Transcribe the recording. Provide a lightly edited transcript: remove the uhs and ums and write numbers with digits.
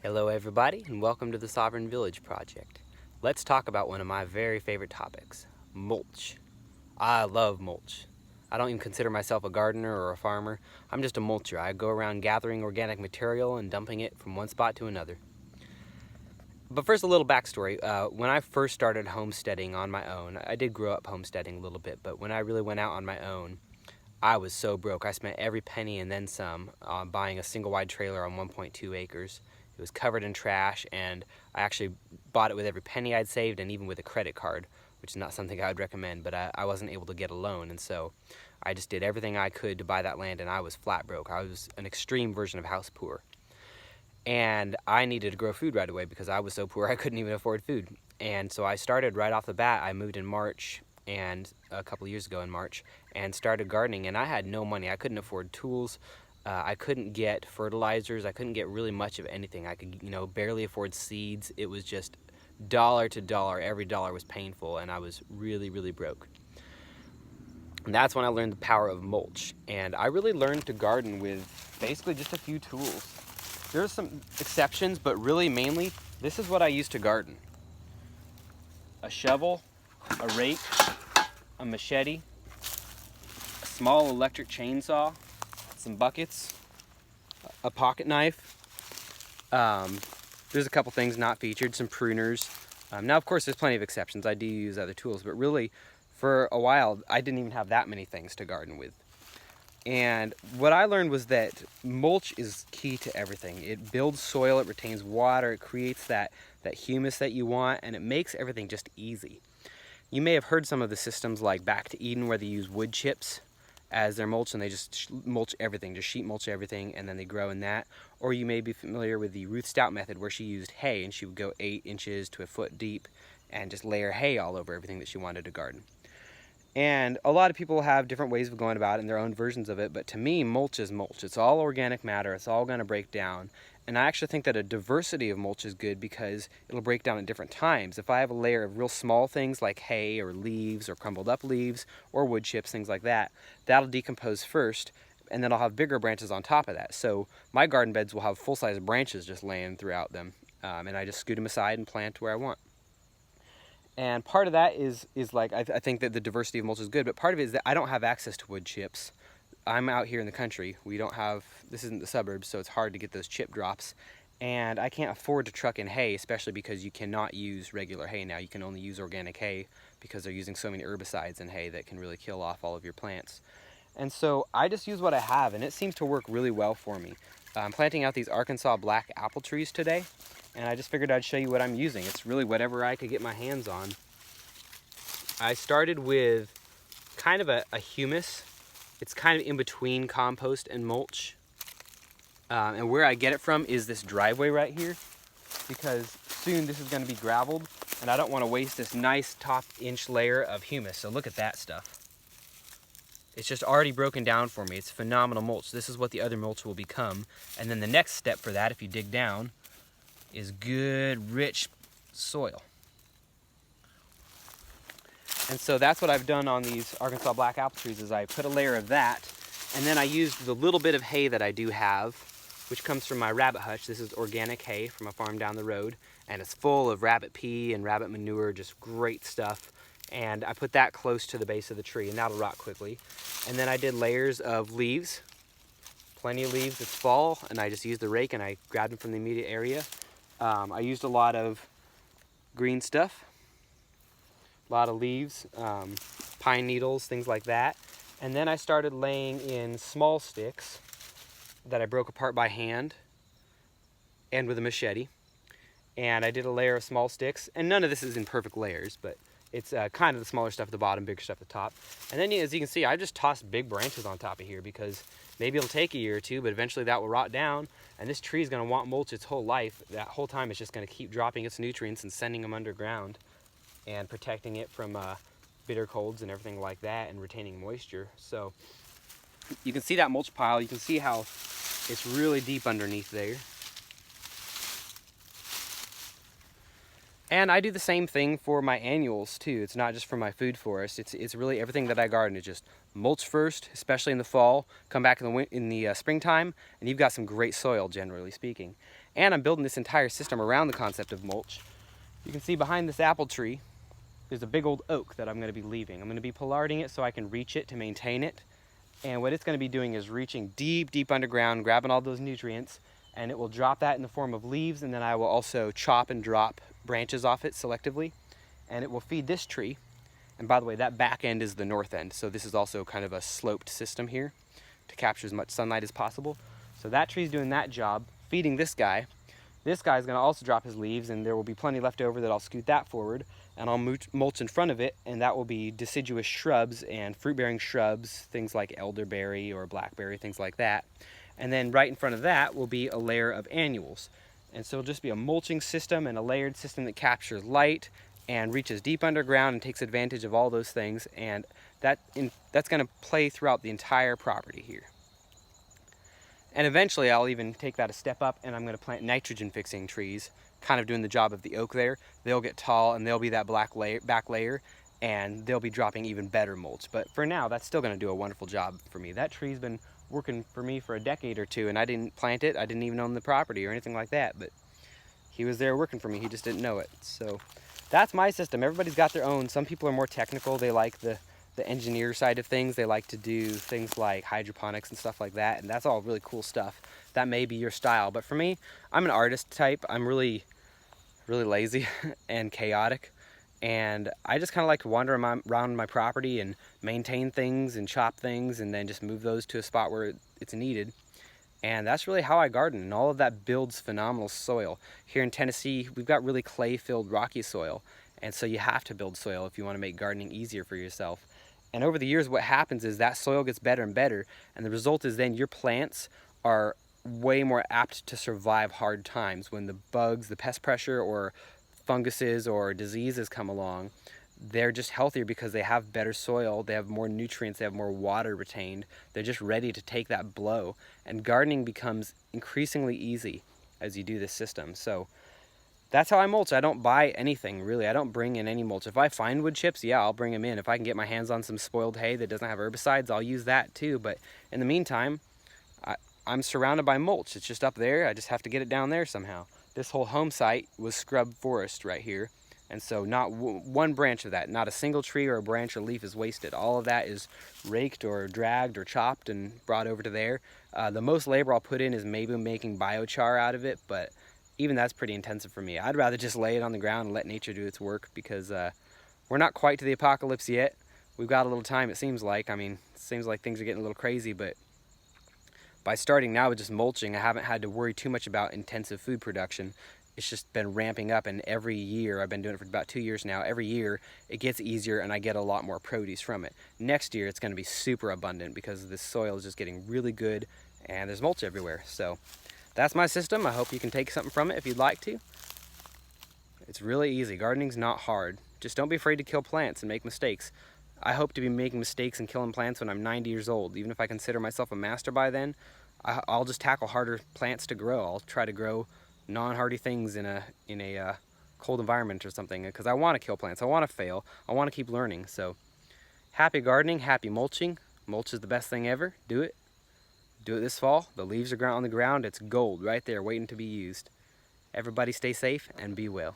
Hello everybody and welcome to the Sovereign Village Project. Let's talk about one of my very favorite topics, mulch. I love mulch. I don't even consider myself a gardener or a farmer. I'm just a mulcher. I go around gathering organic material and dumping it from one spot to another. But first, a little backstory. When I first started homesteading on my own, I did grow up homesteading a little bit, but when I really went out on my own, I was so broke. I spent every penny and then some on buying a single wide trailer on 1.2 acres. It was covered in trash, and I actually bought it with every penny I'd saved and even with a credit card, which is not something I would recommend, but I wasn't able to get a loan, and so I just did everything I could to buy that land, and I was flat broke. I was an extreme version of house poor. And I needed to grow food right away because I was so poor I couldn't even afford food. And so I started right off the bat. I moved in March, and a couple of years ago in March, and started gardening, and I had no money. I couldn't afford tools. I couldn't get fertilizers. I couldn't get really much of anything. I could, barely afford seeds. It was just dollar to dollar. Every dollar was painful, and I was really, really broke. And that's when I learned the power of mulch. And I really learned to garden with basically just a few tools. There are some exceptions, but really mainly, this is what I use to garden. A shovel, a rake, a machete, a small electric chainsaw, some buckets, a pocket knife. There's a couple things not featured, some pruners. Now, of course, there's plenty of exceptions. I do use other tools, but really, for a while, I didn't even have that many things to garden with. And what I learned was that mulch is key to everything. It builds soil, it retains water, it creates that humus that you want, and it makes everything just easy. You may have heard some of the systems like Back to Eden where they use wood chips as their mulch, and they just mulch everything, just sheet mulch everything, and then they grow in that. Or you may be familiar with the Ruth Stout method where she used hay, and she would go 8 inches to a foot deep and just layer hay all over everything that she wanted to garden. And a lot of people have different ways of going about it and their own versions of it, but to me, mulch is mulch. It's all organic matter, it's all going to break down. And I actually think that a diversity of mulch is good because it'll break down at different times. If I have a layer of real small things like hay or leaves or crumbled up leaves or wood chips, things like that, that'll decompose first, and then I'll have bigger branches on top of that. So my garden beds will have full-size branches just laying throughout them, and I just scoot them aside and plant where I want. And part of that is like, I think that the diversity of mulch is good, but part of it is that I don't have access to wood chips. I'm out here in the country. We don't have, this isn't the suburbs, so it's hard to get those chip drops. And I can't afford to truck in hay, especially because you cannot use regular hay now. You can only use organic hay because they're using so many herbicides in hay that can really kill off all of your plants. And so I just use what I have, and it seems to work really well for me. I'm planting out these Arkansas black apple trees today, and I just figured I'd show you what I'm using. It's really whatever I could get my hands on. I started with kind of a humus. It's kind of in between compost and mulch. And where I get it from is this driveway right here, because soon this is going to be graveled, and I don't want to waste this nice top inch layer of humus. So look at that stuff. It's just already broken down for me. It's phenomenal mulch. This is what the other mulch will become. And then the next step for that, if you dig down, is good, rich soil. And so that's what I've done on these Arkansas black apple trees, is I put a layer of that, and then I used the little bit of hay that I do have, which comes from my rabbit hutch. This is organic hay from a farm down the road, and it's full of rabbit pee and rabbit manure, just great stuff. And I put that close to the base of the tree, and that'll rot quickly. And then I did layers of leaves, plenty of leaves. It's fall, and I just used the rake, and I grabbed them from the immediate area. I used a lot of green stuff, a lot of leaves, pine needles, things like that. And then I started laying in small sticks that I broke apart by hand and with a machete. And I did a layer of small sticks, and none of this is in perfect layers, but it's kind of the smaller stuff at the bottom, bigger stuff at the top. And then, as you can see, I just tossed big branches on top of here because maybe it'll take a year or two, but eventually that will rot down, and this tree is going to want mulch its whole life. That whole time it's just going to keep dropping its nutrients and sending them underground and protecting it from bitter colds and everything like that, and retaining moisture. So you can see that mulch pile. You can see how it's really deep underneath there. And I do the same thing for my annuals too. It's not just for my food forest. It's really everything that I garden is just mulch first, especially in the fall. Come back in the springtime, and you've got some great soil, generally speaking. And I'm building this entire system around the concept of mulch. You can see behind this apple tree, there's a big old oak that I'm going to be leaving. I'm going to be pollarding it so I can reach it to maintain it. And what it's going to be doing is reaching deep, deep underground, grabbing all those nutrients, and it will drop that in the form of leaves, and then I will also chop and drop branches off it selectively, and it will feed this tree. And by the way, that back end is the north end, so this is also kind of a sloped system here to capture as much sunlight as possible. So that tree's doing that job, feeding this guy. This guy's going to also drop his leaves, and there will be plenty left over that I'll scoot that forward, and I'll mulch in front of it, and that will be deciduous shrubs and fruit-bearing shrubs, things like elderberry or blackberry, things like that. And then right in front of that will be a layer of annuals. And so it'll just be a mulching system and a layered system that captures light and reaches deep underground and takes advantage of all those things, and that's going to play throughout the entire property here. And eventually I'll even take that a step up, and I'm going to plant nitrogen fixing trees, kind of doing the job of the oak there. They'll get tall and they'll be that back layer, and they'll be dropping even better mulch. But for now, that's still going to do a wonderful job for me. That tree's been working for me for a decade or two, and I didn't plant it. I didn't even own the property or anything like that, but he was there working for me. He just didn't know it. So that's my system. Everybody's got their own. Some people are more technical. They like the engineer side of things. They like to do things like hydroponics and stuff like that, and that's all really cool stuff. That may be your style, but for me, I'm an artist type. I'm really lazy and chaotic, and I just kind of like to wander around my property and maintain things and chop things and then just move those to a spot where it's needed. And that's really how I garden, and all of that builds phenomenal soil. Here in Tennessee, we've got really clay-filled rocky soil, and so you have to build soil if you want to make gardening easier for yourself. And over the years, what happens is that soil gets better and better, and the result is then your plants are way more apt to survive hard times when the bugs, the pest pressure, or funguses or diseases come along. They're just healthier because they have better soil, they have more nutrients, they have more water retained. They're just ready to take that blow. And gardening becomes increasingly easy as you do this system. So that's how I mulch. I don't buy anything, really. I don't bring in any mulch. If I find wood chips, yeah, I'll bring them in. If I can get my hands on some spoiled hay that doesn't have herbicides, I'll use that too. But in the meantime, I'm surrounded by mulch. It's just up there. I just have to get it down there somehow. This whole home site was scrub forest right here. And so not one branch of that, not a single tree or a branch or leaf is wasted. All of that is raked or dragged or chopped and brought over to there. The most labor I'll put in is maybe making biochar out of it, but even that's pretty intensive for me. I'd rather just lay it on the ground and let nature do its work, because we're not quite to the apocalypse yet. We've got a little time, it seems like. I mean, it seems like things are getting a little crazy, but by starting now with just mulching, I haven't had to worry too much about intensive food production. It's just been ramping up, and every year, I've been doing it for about 2 years now, every year it gets easier and I get a lot more produce from it. Next year it's going to be super abundant because this soil is just getting really good and there's mulch everywhere. So that's my system. I hope you can take something from it if you'd like to. It's really easy. Gardening's not hard. Just don't be afraid to kill plants and make mistakes. I hope to be making mistakes and killing plants when I'm 90 years old. Even if I consider myself a master by then, I'll just tackle harder plants to grow. I'll try to grow non-hardy things in a cold environment or something, because I want to kill plants. I want to fail. I want to keep learning. So happy gardening, happy mulching. Mulch is the best thing ever. Do it. Do it this fall. The leaves are on the ground. It's gold right there waiting to be used. Everybody stay safe and be well.